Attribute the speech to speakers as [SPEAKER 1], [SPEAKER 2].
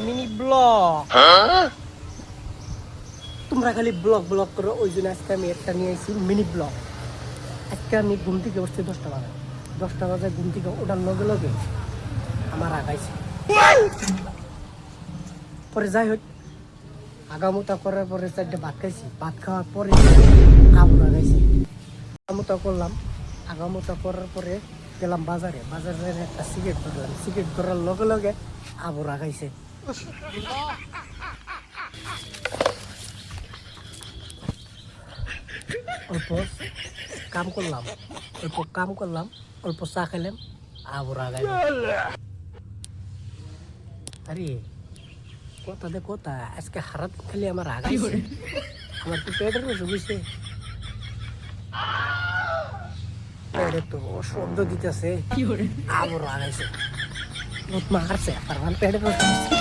[SPEAKER 1] Mini blog. তোমরা খালি blog blog করো, ওই জন্য আজকে আমি একটা নিয়ে আসছি মিনি ব্লগ। আজকে আমি ঘুম থেকে উঠছি 10টা বাজে ঘুম থেকে ওঠার লগে লগে আমার আগাইছে। পরে যাই হোক, আগামোতা করার পরে 4টে ভাত খাইছি। ভাত খাওয়ার পরে আবুর আগাইছে। আগামোতা করলাম, আগামোতা করার পরে গেলাম বাজারে যাই একটা সিগারেট ধরলাম। সিগারেট ধরার লগে লগে আবুর আগাইছে। অল্প কাম করলাম, অল্প চা খাইলাম, আবুর আগাইল। আরে কথা আজকে হারাত খালি আমার আগাইছে। আমার তো পেটের অসুখ হয়েছে, পেটে তো শব্দ দিতেছে, আবুর আগাইছে। মারছে পেটের অসুখ।